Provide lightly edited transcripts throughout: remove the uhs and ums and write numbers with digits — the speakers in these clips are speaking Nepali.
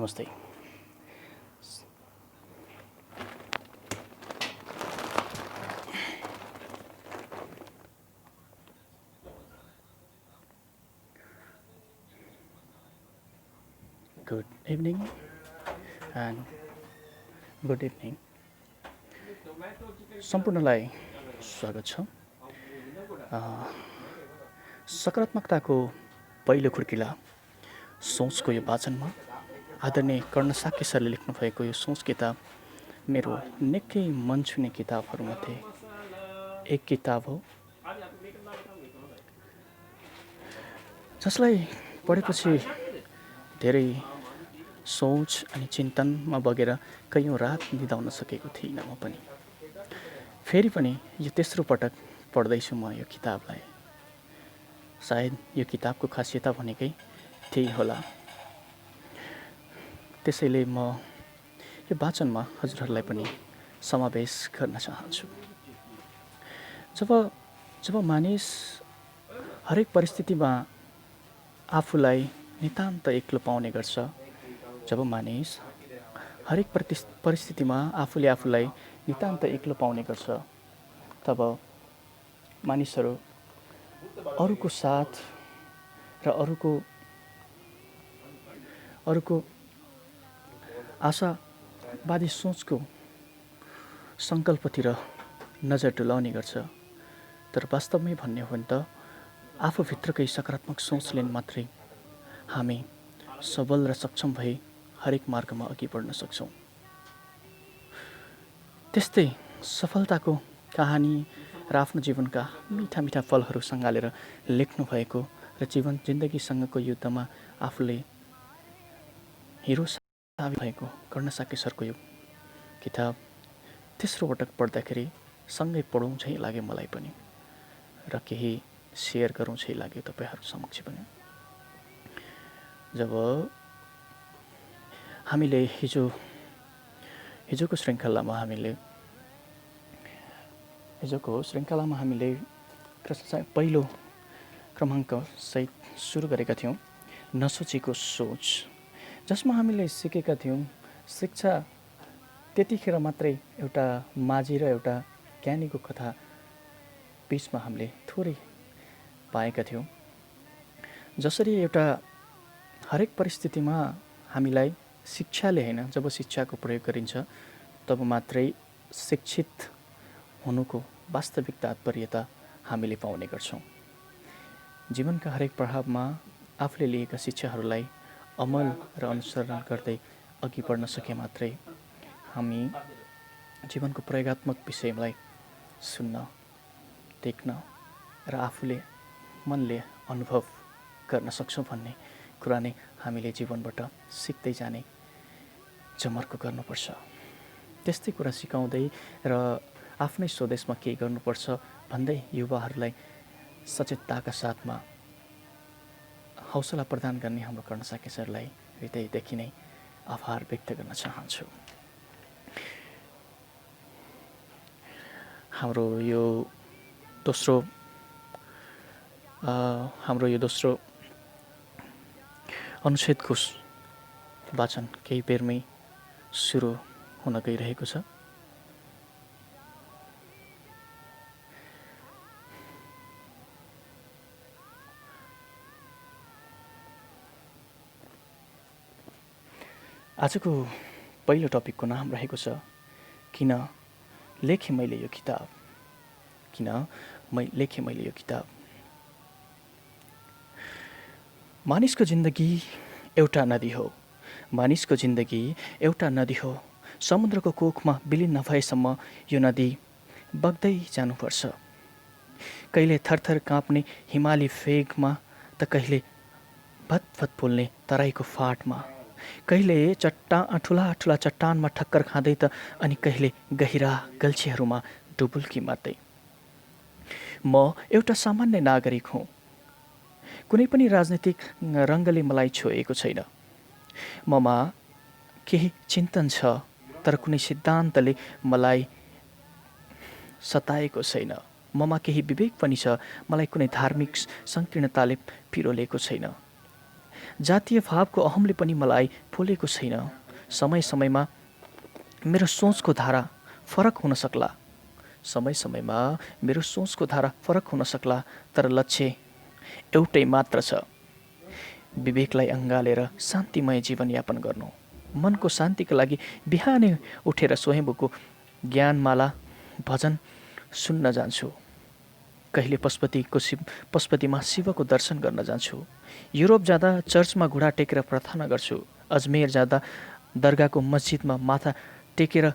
नमस्ते। Good evening and good evening. सम्पूर्णलाई स्वागत छ। सकारात्मकताको पहिलो खुड्किला सोचको यो वाचनमा आदरणीय कर्ण साक्य सरले लेख्नु भएको यो सोच किताब मेरो निकै मन छुने किताबहरूमध्ये एक किताब हो, जसलाई पढेपछि धेरै सोच अनि चिन्तनमा बगेर कैयौँ रात निदाउन सकेको थिइनँ म पनि। फेरि पनि यो तेस्रो पटक पढ्दैछु म यो किताबलाई। सायद यो किताबको खासियता भनेकै त्यही होला। त्यसैले म यो वाचनमा हजुरहरूलाई पनि समावेश गर्न चाहन्छु। जब मानिस हरेक परिस्थितिमा आफूलाई नितान्त एक्लो पाउने गर्छ, जब मानिस हरेक परिस्थितिमा आफूले आफूलाई नितान्त एक्लो पाउने गर्छ, तब मानिसहरू अरूको साथ र अरूको आशावादी सोचको सङ्कल्पतिर नजर डुलाउने गर्छ। तर वास्तवमै भन्ने हो भने त आफूभित्रकै सकारात्मक सोचले मात्रै हामी सबल र सक्षम भई हरेक मार्गमा अघि बढ्न सक्छौँ। त्यस्तै सफलताको कहानी र आफ्नो जीवनका मिठा मिठा फलहरू सँगालेर लेख्नु भएको र जिन्दगीसँगको युद्धमा आफूले हिरो साबित भएको कर्ण साक्य सरको यो किताब तेस्रो पटक पढ्दाखेरि सँगै पढौँ झै लाग्यो मलाई पनि, र केही सेयर गरौँ झै लाग्यो तपाईँहरू समक्ष पनि। जब हामीले हिजोको श्रृङ्खलामा हामीले पहिलो क्रमाङ्क सहित सुरु गरेका थियौँ नसोचेको सोच, जसमा हामीले सिकेका थियौँ शिक्षा त्यतिखेर मात्रै एउटा माझी र एउटा ज्ञानीको कथा बिचमा हामीले थोरै पाएका थियौँ। जसरी एउटा हरेक परिस्थितिमा हामीलाई शिक्षाले होइन, जब शिक्षाको प्रयोग गरिन्छ तब मात्रै शिक्षित हुनुको वास्तविक तात्पर्यता हामीले पाउने गर्छौँ। जीवनका हरेक प्रभावमा आफूले लिएका शिक्षाहरूलाई अमल र अनुसरण गर्दै अघि बढ्न सके मात्रै हामी जीवनको प्रयोगात्मक विषयलाई सुन्न, देख्न र आफूले मनले अनुभव गर्न सक्छौँ भन्ने कुरा नै हामीले जीवनबाट सिक्दै जाने जमर्को गर्नुपर्छ। त्यस्तै कुरा सिकाउँदै र आफ्नै स्वदेशमा केही गर्नुपर्छ भन्दै युवाहरूलाई सचेतताका साथमा हौसला प्रदान गर्ने हाम्रो कर्ण साक्य सरलाई हृदयदेखि नै आभार व्यक्त गर्न चाहन्छु। हाम्रो यो दोस्रो अनुच्छेदको वाचन केही बेरमै सुरु हुन गइरहेको छ। आजको पहिलो टपिकको नाम रहेको छ किन लेखेँ मैले यो किताब। मानिसको जिन्दगी एउटा नदी हो। समुद्रको कोखमा विलिन नभएसम्म यो नदी बग्दै जानुपर्छ। कहिले थरथर काँप्ने हिमाली वेगमा त कहिले भतभत पोल्ने तराईको फाटमा, कहिले ठुला चट्टानमा ठक्कर खाँदै त अनि कहिले गहिरा गल्छीहरूमा डुबुल्की मार्दै। म एउटा सामान्य नागरिक हुँ। कुनै पनि राजनीतिक रङ्गले मलाई छोएको छैन। ममा केही चिन्तन छ, तर कुनै सिद्धान्तले मलाई सताएको छैन। ममा केही विवेक पनि छ, मलाई कुनै धार्मिक सङ्कीर्णताले पिरोलेको छैन। जातीय भावको अहमले पनि मलाई फुलेको छैन। समय समयमा मेरो सोचको धारा फरक हुन सक्ला, समय समयमा मेरो सोचको धारा फरक हुन सक्ला, तर लक्ष्य एउटै मात्र छ, विवेकलाई अँगालेर शान्तिमय जीवनयापन गर्नु। मनको शान्तिका लागि बिहानै उठेर स्वयम्भूको ज्ञानमाला भजन सुन्न जान्छु। कहिले पशुपतिमा शिवको दर्शन गर्न जान्छु। युरोप जाँदा चर्चमा घुँडा टेकेर प्रार्थना गर्छु। अजमेर जाँदा दरगाहको मस्जिदमा माथा टेकेर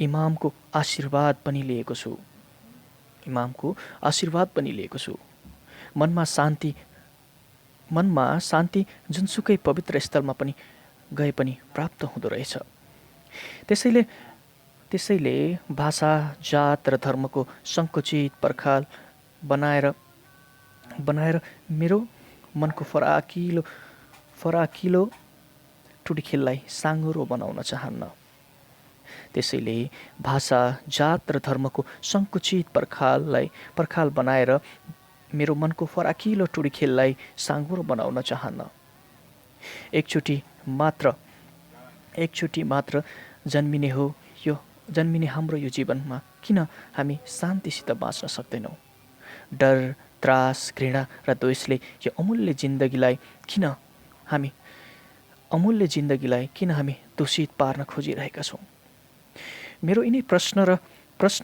इमामको आशीर्वाद पनि लिएको छु। मनमा शान्ति जुनसुकै पवित्र स्थलमा पनि गए पनि प्राप्त हुँदो रहेछ। त्यसैले भाषा, जात र धर्मको सङ्कुचित पर्खाल बनाएर मेरो मनको फराकिलो टुडीखेललाई साँघुरो बनाउन चाहन्न। त्यसैले भाषा, जात र धर्मको सङ्कुचित पर्खाल बनाएर मेरो मनको फराकिलो टुडीखेललाई साँघुरो बनाउन चाहन्न। एकचोटि मात्र जन्मिने हाम्रो यो जीवनमा किन हामी शान्तिसित बाँच्न सक्दैनौँ? डर, त्रास, घृणा र द्वेषले यो अमूल्य जिन्दगीलाई किन हामी दूषित पार्न खोजिरहेका छौँ? मेरो यिनै प्रश्न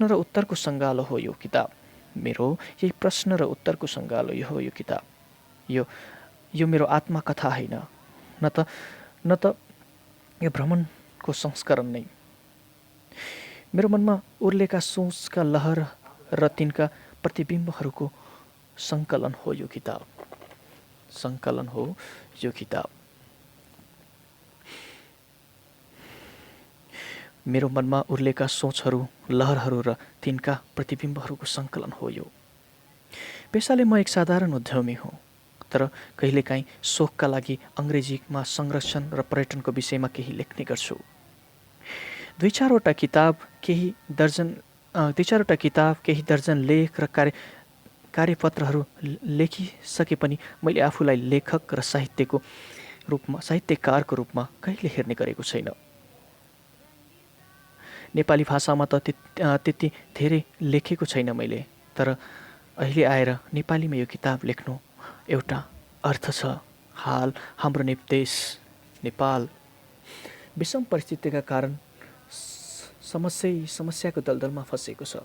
र उत्तरको सङ्गालो हो यो किताब। यो मेरो आत्मकथा होइन, न त यो भ्रमणको संस्करण नै। मेरो मनमा उर्लेका सोचका लहर र तिनका प्रतिबिम्बहरूको सङ्कलन हो यो किताब। मेरो मनमा उर्लेका सोचहरू, लहरहरू र तिनका प्रतिबिम्बहरूको सङ्कलन हो यो। पेसाले म एक साधारण उद्यमी हुँ, तर कहिलेकाहीँ शोखका लागि अङ्ग्रेजीमा संरक्षण र पर्यटनको विषयमा केही लेख्ने गर्छु। दुई चारवटा किताब, केही दर्जन लेख र कार्यपत्रहरू लेखिसके पनि मैले आफूलाई लेखक र साहित्यकारको रूपमा कहिले हेर्ने गरेको छैन। नेपाली भाषामा त त्यति धेरै लेखेको छैन मैले, तर अहिले आएर नेपालीमा यो किताब लेख्नु एउटा अर्थ छ। हाल हाम्रो देश नेपाल विषम परिस्थितिका कारण समस्याको दलदलमा फँसेको छ।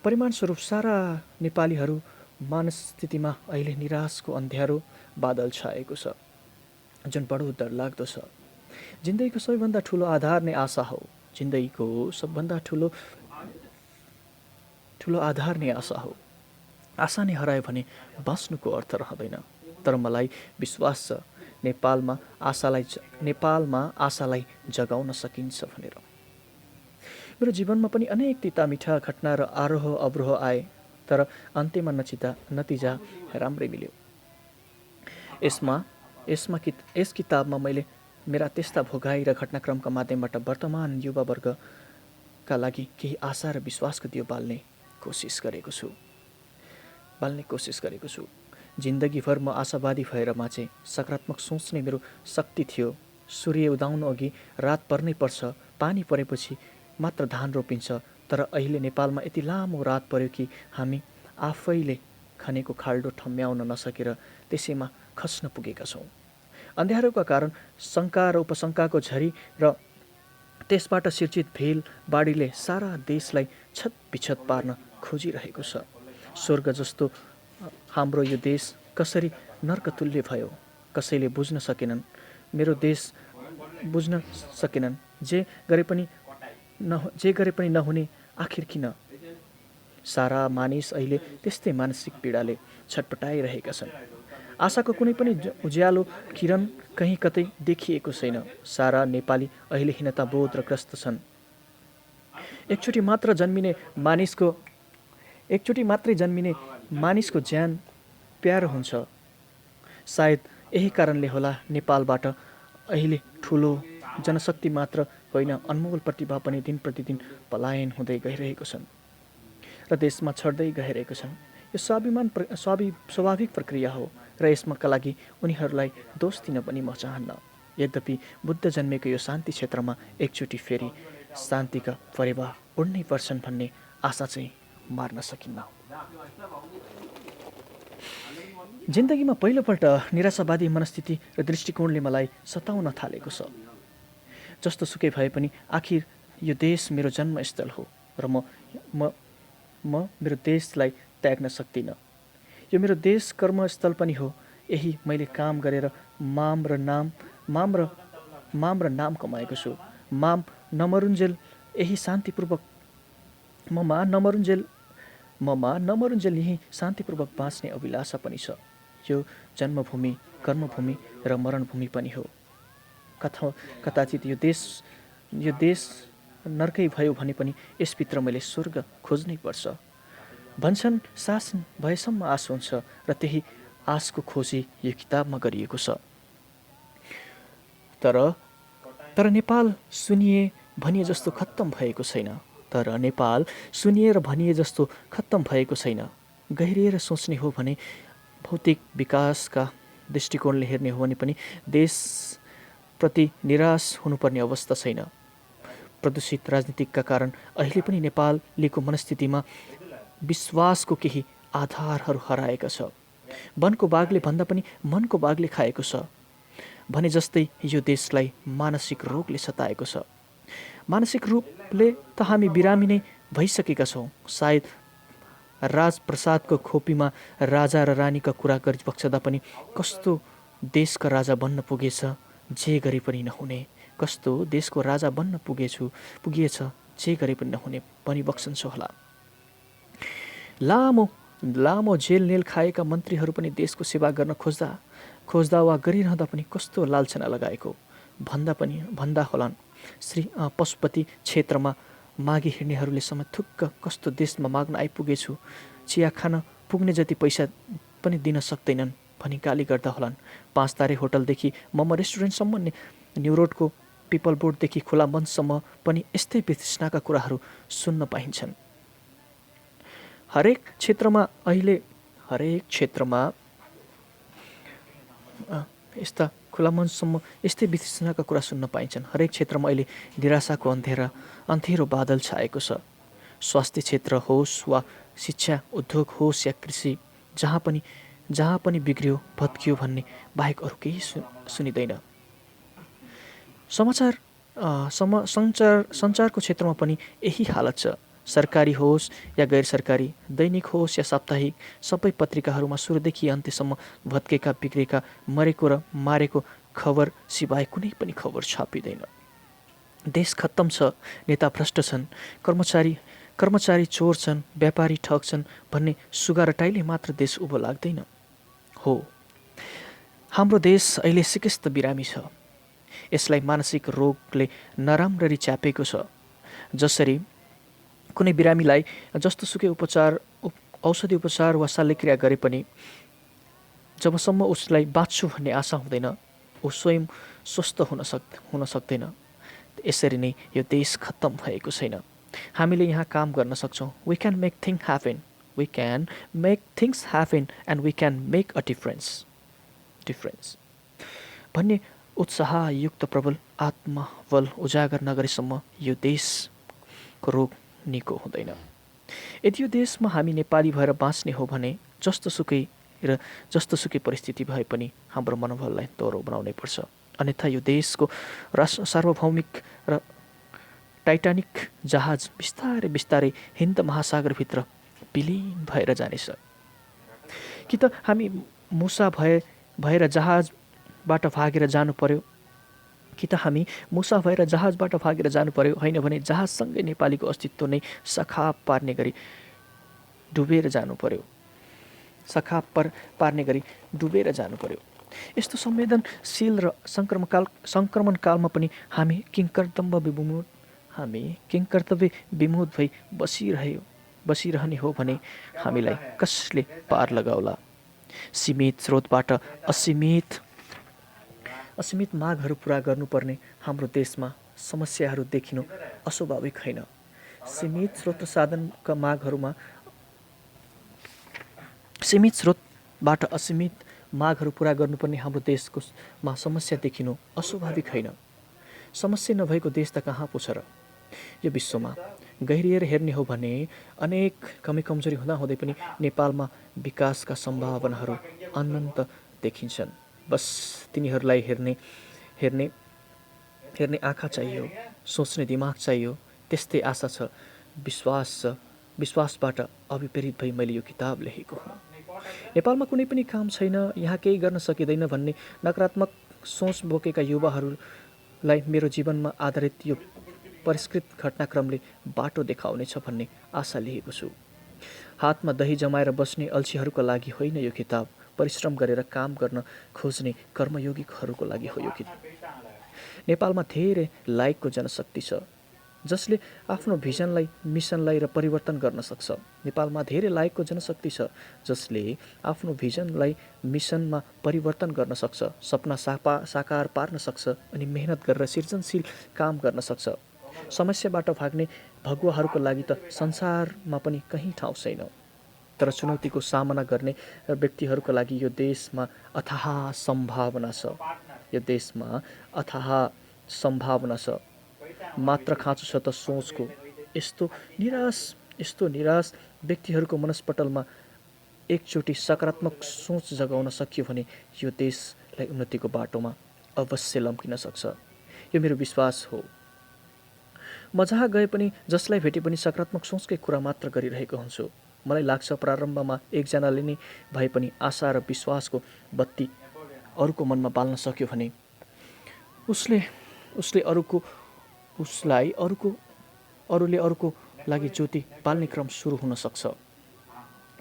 परिणामस्वरूप सारा नेपालीहरू मानस्थितिमा अहिले निराशको अन्ध्यारो बादल छाएको छ, जुन बडो डरलाग्दो छ। जिन्दगीको सबैभन्दा ठुलो आधार नै आशा हो। आशा नै हरायो भने बाँच्नुको अर्थ रहँदैन। तर मलाई विश्वास छ नेपालमा आशालाई जगाउन सकिन्छ भनेर। मेरो जीवनमा पनि अनेक तिता मिठा घटना र आरोह अवरोह आए, तर अन्त्यमा नतिजा राम्रै मिल्यो। यस किताबमा मैले मेरा त्यस्ता भोगाई र घटनाक्रमका माध्यमबाट वर्तमान युवावर्गका लागि केही आशा र विश्वासको दियो बाल्ने कोसिस गरेको छु। जिन्दगीभर म आशावादी भएर बाँचे। सकारात्मक सोच नै मेरो शक्ति थियो। सूर्य उदाउनु अघि रात पर्नै पर्छ, पानी परेपछि मात्र धान रोपिन्छ। तर अहिले नेपालमा यति लामो रात पर्यो कि हामी आफैले खनेको खाल्डो ठम्म्याउन नसकेर त्यसैमा खस्न पुगेका छौँ। अँध्यारोका कारण शङ्का र उपशङ्काको झरी र त्यसबाट सिर्जित भेल बाढीले सारा देशलाई छतबिछत पार्न खोजिरहेको छ। स्वर्ग जस्तो हाम्रो यो देश कसरी नर्कतुल्य भयो, कसैले बुझ्न सकेनन्। मेरो देश बुझ्न सकेनन्। जे गरे पनि नहुने आखिर किन? सारा मानिस अहिले त्यस्तै मानसिक पीडाले छटपटाइरहेका छन्। आशाको कुनै पनि उज्यालो किरण कहीँ कतै देखिएको छैन। सारा नेपाली अहिले हीनताबोध र ग्रस्त छन्। एकचोटि मात्रै जन्मिने मानिसको ज्यान प्यारो हुन्छ। सायद यही कारणले होला नेपालबाट अहिले ठुलो जनशक्ति मात्र होइन, अनमोल प्रतिभा पनि दिन प्रतिदिन पलायन हुँदै गइरहेको छन् र देशमा छड्दै गइरहेको छन्। यो स्वाभाविक प्रक्रिया हो। र यसमाका लागि उनीहरूलाई दोष दिन पनि म चाहन्न। यद्यपि बुद्ध जन्मेको यो शान्ति क्षेत्रमा एकचोटि फेरि शान्तिका परिवार उड्नै पर्छन् भन्ने आशा चाहिँ मार्न सकिन्न। जिन्दगीमा पहिलोपल्ट निराशावादी मनस्थिति र दृष्टिकोणले मलाई सताउन थालेको छ। जस्तो सुकै भए पनि आखिर यो देश मेरो जन्मस्थल हो र म मेरो देशलाई त्याग्न सक्दिनँ। यो मेरो देश कर्मस्थल पनि हो। यही मैले काम गरेर माम र नाम कमाएको छु। माम नमरुन्जेल यही शान्तिपूर्वक ममा नमरुन्जेल यही शान्तिपूर्वक बाँच्ने अभिलाषा पनि छ। यो जन्मभूमि, कर्मभूमि र मरणभूमि पनि हो। कदाचित यो देश नर्कै भयो भने पनि यसभित्र मैले स्वर्ग खोज्नै पर्छ। भन्छन् सास भएसम्म आश हुन्छ र त्यही आशको खोजी यो किताबमा गरिएको छ। तर नेपाल सुनिए भनिए जस्तो खत्तम भएको छैन। गहिरिएर सोच्ने हो भने, भौतिक विकासका दृष्टिकोणले हेर्ने हो भने पनि देशप्रति निराश हुनुपर्ने अवस्था छैन। प्रदूषित राजनीतिका कारण अहिले पनि नेपालीको मनस्थितिमा विश्वासको केही आधारहरू हराएका छ। वनको बाघले भन्दा पनि मनको बाघले खाएको छ भने जस्तै यो देशलाई मानसिक रोगले सताएको छ। मानसिक रूपले त हामी बिरामी नै भइसकेका छौँ। सायद राजप्रसादको खोपीमा राजा र रानीका कुरा गरी बक्सदा पनि कस्तो देशका राजा बन्न पुगेछ जे गरे पनि नहुने, कस्तो देशको राजा बन्न पुगिएछ जे गरे पनि नहुने भनी बक्सन्छ होला। लामो जेल नेल खाएका मन्त्रीहरू पनि देशको सेवा गर्न खोज्दा वा गरिरहँदा पनि कस्तो लालछना लगाएको भन्दा होलान्। श्री पशुपति क्षेत्रमा मागी हिँड्नेहरूले समेत थुक्क कस्तो देशमा माग्न आइपुगेछु, चिया खान पुग्ने जति पैसा पनि दिन सक्दैनन् भनी गाली गर्दा होलान्। 5 तारे होटलदेखि मोमो रेस्टुरेन्टसम्म न्यु रोडको पिपल बोर्डदेखि खुला मञ्चसम्म पनि यस्तै वितृष्णाका कुराहरू सुन्न पाइन्छन्। हरेक क्षेत्रमा यस्ता खुला मञ्चसम्म यस्तै वितृष्णाका कुरा सुन्न पाइन्छन्। हरेक क्षेत्रमा अहिले निराशाको अन्धेरो बादल छाएको छ। स्वास्थ्य क्षेत्र होस् वा शिक्षा, उद्योग होस् या कृषि, जहाँ पनि बिग्रियो भत्कियो भन्ने बाहेक अरू केही सुनिँदैन। सञ्चारको क्षेत्रमा पनि यही हालत छ। सरकारी होस् या गैर सरकारी, दैनिक होस् या साप्ताहिक, सबै पत्रिकाहरूमा सुरुदेखि अन्त्यसम्म भत्केका, बिग्रेका, मरेको र मारेको खबर सिवाय कुनै पनि खबर छापिँदैन। देश खत्तम छ, नेता भ्रष्ट छन्, कर्मचारी चोर छन्, व्यापारी ठग छन् भन्ने सुगा र टाइले मात्र देश उभो लाग्दैन। हो, हाम्रो देश अहिले सिकिस्त बिरामी छ। यसलाई मानसिक रोगले नराम्ररी च्यापेको छ। जसरी कुनै बिरामीलाई जस्तोसुकै औषधि उपचार वा शल्यक्रिया गरे पनि जबसम्म उसलाई बाँच्छु भन्ने आशा हुँदैन, ऊ स्वयं स्वस्थ हुन सक्दैन। यसरी नै यो देश खत्तम भएको छैन। हामीले यहाँ काम गर्न सक्छौँ। We can make things happen and we can make a difference भन्ने उत्साहयुक्त प्रबल आत्मबल उजागर नगरेसम्म यो देशको रोग निको हुँदैन। यदि यो देशमा हामी नेपाली भएर बाँच्ने हो भने जस्तोसुकै परिस्थिति भए पनि हाम्रो मनोबललाई दोहोरो बनाउनै पर्छ। अन्यथा यो देशको सार्वभौमिक र टाइटानिक जहाज बिस्तारै हिन्द महासागरभित्र विलीन भएर जानेछ। कि त हामी मुसा भएर जहाजबाट भागेर जानु पर्यो, होइन भने जहाजसँगै नेपालीको अस्तित्व नै सखाप पार्ने गरी डुबेर जानु पर्यो। यस्तो संवेदनशील र सङ्क्रमणकालमा पनि हामी किंकर्तव्य विमुख भई बसिरहने हो भने हामीलाई कसले पार लगाउला? सीमित स्रोतबाट असीमित मागहरू पुरा गर्नुपर्ने हाम्रो देशमा समस्याहरू देखिनु अस्वाभाविक होइन। सीमित स्रोतबाट असीमित मागहरू पूरा गर्नुपर्ने हाम्रो देशको समस्या देखिनु अस्वाभाविक होइन। समस्या नभएको देश त कहाँ पो छ र? यो विश्वमा गहिरिएर हेर्ने हो भने अनेक कमी कमजोरी हुँदाहुँदै पनि नेपालमा विकासका सम्भावनाहरू अनन्त देखिन्छन्। बस तिनीहरूलाई हेर्ने हेर्ने हेर्ने आँखा चाहियो, सोच्ने दिमाग चाहियो। त्यस्तै आशा छ, विश्वास छ। विश्वासबाट अभिप्रेरित भई मैले यो किताब लेखेको हुँ। नेपालमा कुनै पनि काम छैन, यहाँ केही गर्न सकिँदैन भन्ने नकारात्मक सोच बोकेका युवाहरूलाई मेरो जीवनमा आधारित यो परिष्कृत घटनाक्रमले बाटो देखाउनेछ भन्ने आशा लिएको छु। हातमा दही जमाएर बस्ने अल्छीहरूका लागि होइन यो किताब, परिश्रम गरेर काम गर्न खोज्ने कर्मयोगीहरूको लागि हो यो किताब। नेपालमा धेरै लायकको जनशक्ति छ जसले आफ्नो भिजनलाई, मिसनलाई र परिवर्तन गर्न सक्छ। नेपालमा धेरै लायकको जनशक्ति छ जसले आफ्नो भिजनलाई, मिसनमा परिवर्तन गर्न सक्छ, सपना साकार पार्न सक्छ अनि मेहनत गरेर सृजनशील काम गर्न सक्छ। समस्याबाट भाग्ने भगुवाहरूको लागि त संसारमा पनि कहीँ ठाउँ छैन, तर चुनौतीको सामना गर्ने व्यक्तिहरूका लागि यो देशमा अथाह सम्भावना छ। यो देशमा अथाह सम्भावना छ। मात्र खाँचो छ त सोचको। यस्तो निराश व्यक्तिहरूको मनस्पटलमा एकचोटि सकारात्मक सोच जगाउन सकियो भने यो देशलाई उन्नतिको बाटोमा अवश्य लम्किन सक्छ। यो मेरो विश्वास हो। म जहाँ गए पनि, जसलाई भेटे पनि सकारात्मक सोचकै कुरा मात्र गरिरहेको हुन्छु। मलाई लाग्छ प्रारम्भमा एकजनाले नै भए पनि आशा र विश्वासको बत्ती अरूको मनमा बाल्न सक्यो भने अरूले अरूको लागि ज्योति बाल्ने क्रम सुरु हुन सक्छ।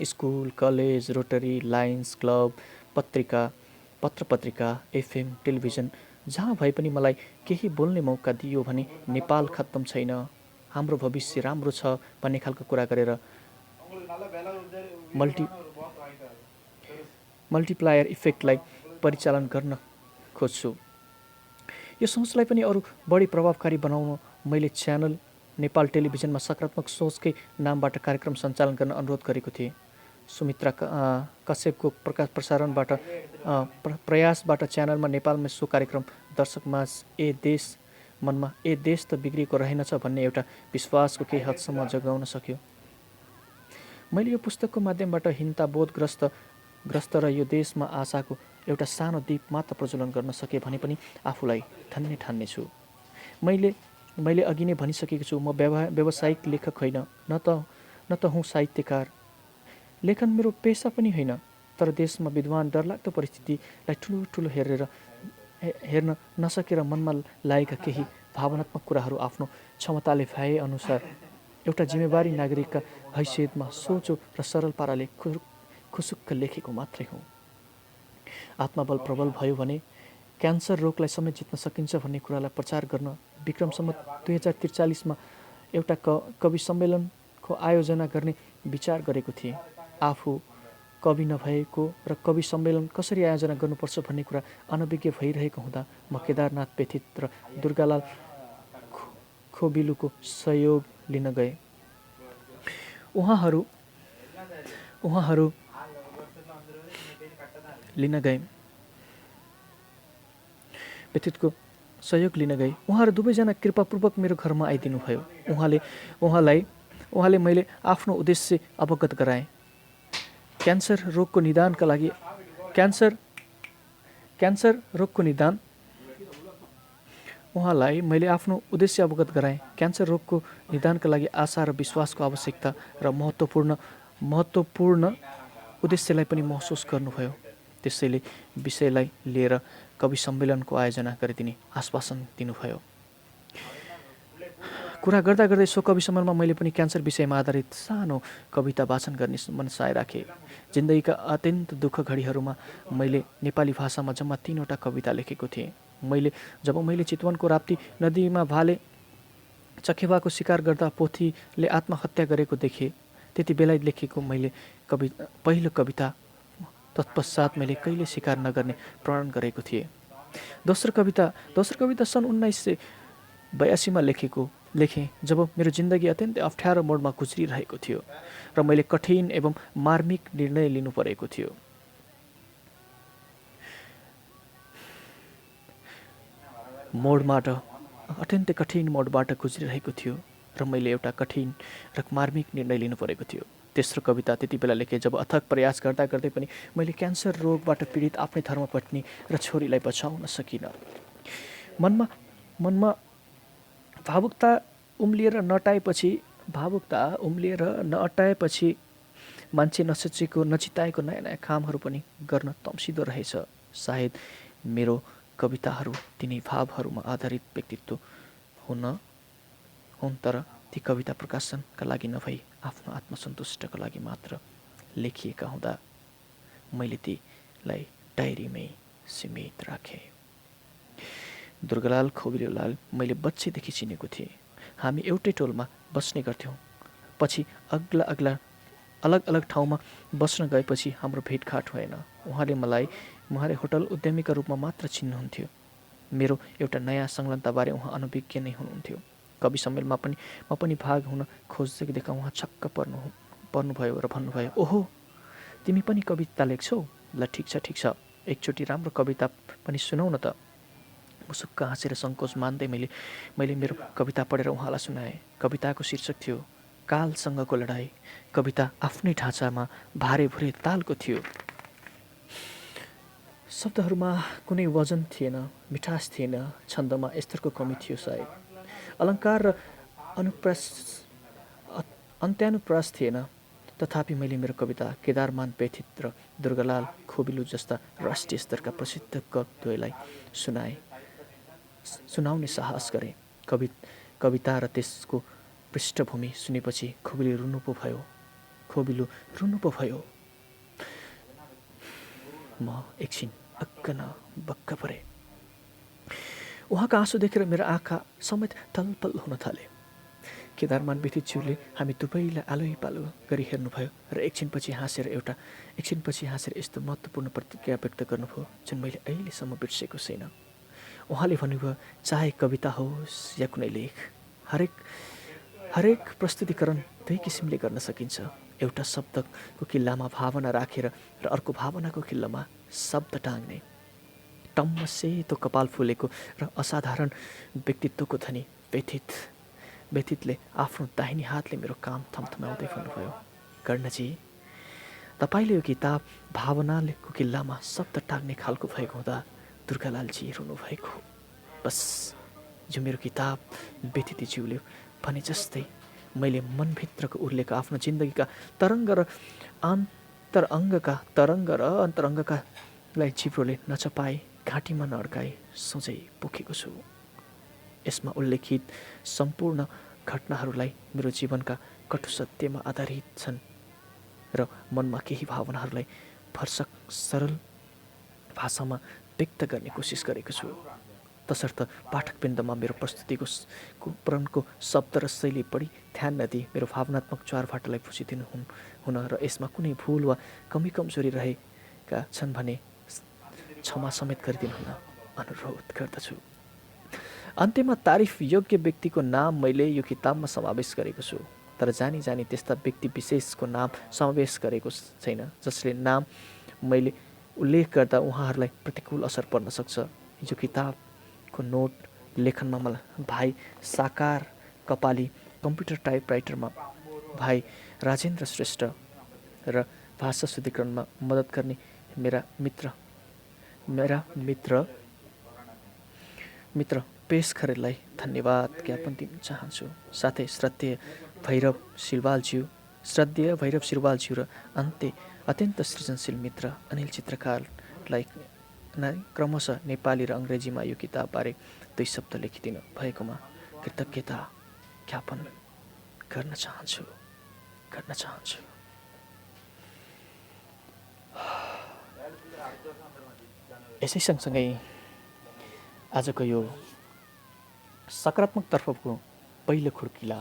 School, college, Rotary, Lions club, पत्रिका, एफएम, टेलिभिजन, जहाँ भए पनि मलाई केही बोल्ने मौका दियो भने नेपाल खत्तम छैन, हाम्रो भविष्य राम्रो छ भन्ने खालको कुरा गरेर मल्टिप्लायर इफेक्टलाई परिचालन गर्न खोज्छु। यो सोचलाई पनि अरू बढी प्रभावकारी बनाउन मैले च्यानल नेपाल टेलिभिजनमा सकारात्मक सोचकै नामबाट कार्यक्रम सञ्चालन गर्न अनुरोध गरेको थिएँ। सुमित्रा कश्यपको प्रसारणबाट प्रयासबाट च्यानलमा नेपालमा सो कार्यक्रम दर्शकमाझ मनमा ए देश त बिग्रिएको रहेनछ भन्ने एउटा विश्वासको केही हदसम्म जगाउन सक्यो। मैले यो पुस्तकको माध्यमबाट हिंसाबोधग्रस्त र यो देशमा आशाको एउटा सानो दीप मात्र प्रज्वलन गर्न सके भने पनि आफूलाई धन्य ठान्नेछु। मैले अघि नै भनिसकेको छु, म व्यावसायिक लेखक होइन, न त हुँ साहित्यकार। लेखन मेरो पेसा पनि होइन, तर देशमा विद्वान डरलाग्दो परिस्थितिलाई ठुलो हेर्न नसकेर मनमा लागेका केही भावनात्मक कुराहरू आफ्नो क्षमताले भए अनुसार एउटा जिम्मेवारी नागरिकका हैसियतमा सोचो र सरल पाराले खुसुक्क लेखेको मात्रै हुँ। आत्मबल प्रबल भयो भने क्यान्सर रोगलाई समेत जित्न सकिन्छ भन्ने कुरालाई प्रचार गर्न विक्रम सम्वत 2043मा एउटा कवि सम्मेलनको आयोजना गर्ने विचार गरेको थिएँ। आफू कवि नभएको र कवि सम्मेलन कसरी आयोजना गर्नुपर्छ भन्ने कुरा अनभिज्ञ भइरहेको हुँदा म केदारनाथ पेथित र दुर्गालाल खोबिलुको सहयोग लिन गए। पेथितको सहयोग लिन गए। उहाँहरू दुवैजना कृपापूर्वक मेरो घरमा आइदिनु भयो। उहाँले मैले आफ्नो उद्देश्य अवगत गराएँ। क्यान्सर रोगको निदानका लागि आशा र विश्वासको आवश्यकता र महत्त्वपूर्ण उद्देश्यलाई पनि महसुस गर्नुभयो। त्यसैले विषयलाई लिएर कवि सम्मेलनको आयोजना गरिदिने आश्वासन दिनुभयो। कुरा गर्दै सो कवि सम्मेलनमा मैले पनि क्यान्सर विषयमा आधारित सानो कविता वाचन गर्ने मनसाय राखेँ। जिन्दगीका अत्यन्त दुःख घडीहरूमा मैले नेपाली भाषामा जम्मा 3वटा कविता लेखेको थिएँ। जब मैले चितवनको राप्ती नदीमा भाले चखेवाको शिकार गर्दा पोथीले आत्महत्या गरेको देखेँ, त्यति बेला लेखेको मैले पहिलो कविता। तत्पश्चात मैले कहिले शिकार नगर्ने प्रण गरेको थिएँ। दोस्रो कविता सन् 1982मा लेखेँ जब मेरो जिन्दगी अत्यन्तै अप्ठ्यारो मोडमा गुज्रिरहेको थियो र मैले कठिन एवं मार्मिक निर्णय लिनु परेको थियो। मोडबाट अत्यन्तै कठिन मोडबाट गुज्रिरहेको थियो र मैले एउटा कठिन र मार्मिक निर्णय लिनु परेको थियो। तेस्रो कविता त्यति बेला लेखेँ जब अथक प्रयास गर्दा गर्दै पनि मैले क्यान्सर रोगबाट पीडित आफ्नै धर्मपत्नी र छोरीलाई बचाउन सकिनँ। मनमा मनमा भावुकता उम्लिएर नअटाएपछि मान्छे नसोचेको नचिताएको नयाँ नयाँ कामहरू पनि गर्न तम्सिँदो रहेछ। सायद मेरो कविताहरू तिनी भावहरूमा आधारित व्यक्तित्व हुन्, तर ती कविता प्रकाशनका लागि नभई आफ्नो आत्मसन्तुष्टका लागि मात्र लेखिएका हुँदा मैले तीलाई डायरीमै सीमित राखेँ। दुर्गालाल खोबिलोलाल मैले बच्चैदेखि चिनेको थिएँ। हामी एउटै टोलमा बस्ने गर्थ्यौँ। पछि अलग अलग ठाउँमा बस्न गएपछि हाम्रो भेटघाट भएन। उहाँले होटल उद्यमीका रूपमा मात्र चिन्नुहुन्थ्यो। मेरो एउटा नयाँ संलग्नताबारे उहाँ अनभिज्ञ नै हुनुहुन्थ्यो। कवि सम्मेलनमा म पनि भाग हुन खोज्दै देखा उहाँ छक्क पर्नुभयो र भन्नुभयो, ओहो, तिमी पनि कविता लेख्छौ? ल ठिक छ, एकचोटि राम्रो कविता पनि सुनाउ न त। मुसुक्क हाँसेर सङ्कोच मान्दै मैले मेरो कविता पढेर उहाँलाई सुनाएँ। कविताको शीर्षक थियो कालसँगको लडाईँ। कविता आफ्नै ढाँचामा भारे तालको थियो। शब्दहरूमा कुनै वजन थिएन, मिठास थिएन, छन्दमा स्तरको कमी थियो सायद। अलङ्कार र अन्त्यानुप्रास थिएन। तथापि मैले मेरो कविता केदारमान व्यथित र दुर्गालाल खोबिलो जस्ता राष्ट्रिय स्तरका प्रसिद्ध कविद्वयलाई सुनाउने साहस गरेँ। कविता र त्यसको पृष्ठभूमि सुनेपछि खोबिलो रुनु पो भयो। म एकछिन बक्क परेँ। उहाँका आँसु देखेर मेरो आँखा समेत तलपल हुन थाले। केदारमान व्यथितज्यूले हामी दुवैलाई आलै पालो गरी हेर्नुभयो र एकछिनपछि हाँसेर यस्तो महत्त्वपूर्ण प्रतिक्रिया व्यक्त गर्नुभयो जुन मैले अहिलेसम्म बिर्सेको छैन। उहाँले भन्नुभयो, चाहे कविता होस् या कुनै लेख, हरेक प्रस्तुतिकरण दुई किसिमले गर्न सकिन्छ। एउटा शब्दको किल्लामा भावना राखेर र अर्को भावनाको किल्लामा शब्द टाङ्ने। टम्म सेतो कपाल फुलेको र असाधारण व्यक्तित्वको धनी व्यथितले आफ्नो दाहिने हातले मेरो कान थम्थम्याउँदै भन्नुभयो, कर्णजी, तपाईँले यो किताब भावनाको किल्लामा शब्द टाङ्ने खालको भएको हुँदा दुर्गालालजी रुनुभएको। बस यो मेरो किताब व्यथितज्यूले भने जस्तै मैले मनभित्रको उर्लेको आफ्नो जिन्दगीका तरङ्ग र अन्तरङ्गकालाई चिप्रोले नचपाए, घाँटीमा नअड्काए सोझै पोखेको छु। यसमा उल्लेखित सम्पूर्ण घटनाहरूलाई मेरो जीवनका कटु सत्यमा आधारित छन् र मनमा केही भावनाहरूलाई भरसक सरल भाषामा व्यक्त गर्ने कोसिस गरेको छु। तसर्थ पाठकवृन्दमा मेरो प्रस्तुतिको प्रणको शब्द र शैली बढी ध्यान नदिई मेरो भावनात्मक ज्वारभाटालाई पुछिदिनु हुन र यसमा कुनै भुल वा कमी कमजोरी रहेका छन् भने क्षमा समेत गरिदिनु हुन अनुरोध गर्दछु। अन्त्यमा तारिफ योग्य व्यक्तिको नाम मैले यो किताबमा समावेश गरेको छु, तर जानी त्यस्ता व्यक्ति विशेषको नाम समावेश गरेको छैन जसले नाम मैले उल्लेख गर्दा उहाँहरूलाई प्रतिकूल असर पर्न सक्छ। यो किताबको नोट लेखनमा मलाई भाइ साकार कपाली, कम्प्युटर टाइपराइटरमा भाइ राजेन्द्र श्रेष्ठ र भाषा शुद्धिकरणमा मद्दत गर्ने मेरा मित्र पेश खरेललाई धन्यवाद ज्ञापन दिन चाहन्छु। साथै श्रद्धेय भैरव सिरवालज्यू र अत्यन्त सृजनशील मित्र अनिल चित्रकारलाई क्रमशः नेपाली र अङ्ग्रेजीमा यो किताबबारे 2 शब्द लेखिदिनु भएकोमा कृतज्ञता ज्ञापन गर्न चाहन्छु। यसै सँगसँगै आजको यो सकारात्मक तर्फको पहिलो खुड्किला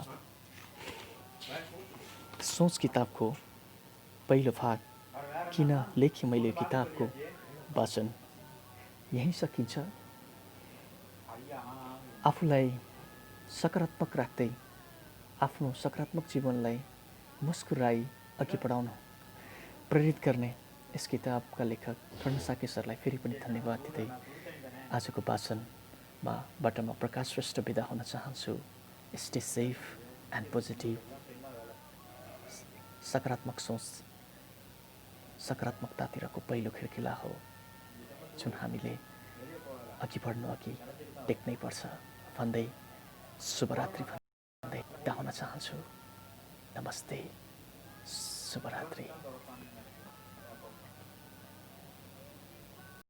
सोच किताबको पहिलो भाग किन लेखेँ मैले किताबको वाचन यहीँ सकिन्छ। आफूलाई सकारात्मक राख्दै आफ्नो सकारात्मक जीवनलाई मुस्कुराई अघि बढाउन प्रेरित गर्ने यस किताबका लेखक कर्ण साकेत सरलाई फेरि पनि धन्यवाद दिँदै आजको वाचन बाट म प्रकाश श्रेष्ठ बिदा हुन चाहन्छु। Stay safe and positive. सकारात्मक सोच सकारात्मकतातिरको पहिलो खिड्किला हो जुन हामीले अघि बढ्नु अघि टेक्नै पर्छ भन्दै शुभरात्रि भन्दै बिदा हुन चाहन्छु। नमस्ते, शुभरात्रि।